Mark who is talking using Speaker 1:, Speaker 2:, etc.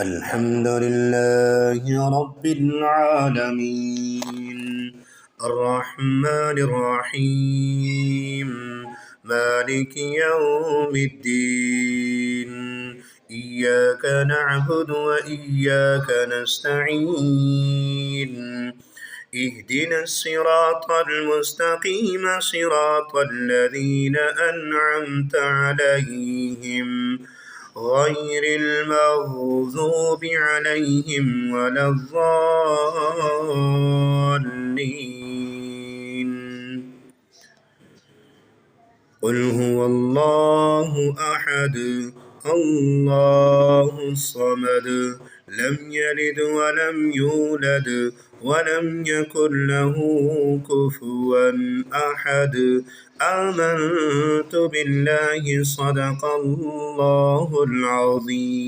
Speaker 1: الحمد لله رب العالمين الرحمن الرحيم مالك يوم الدين إياك نعبد وإياك نستعين اهدنا الصراط المستقيم صراط الذين أنعمت عليهم غير المغضوب عليهم ولا الضالين. قل هو الله أحد الله الصمد لم يلد ولم يولد ولم يكن له كفوا أحد آمنت بالله صدق الله العظيم.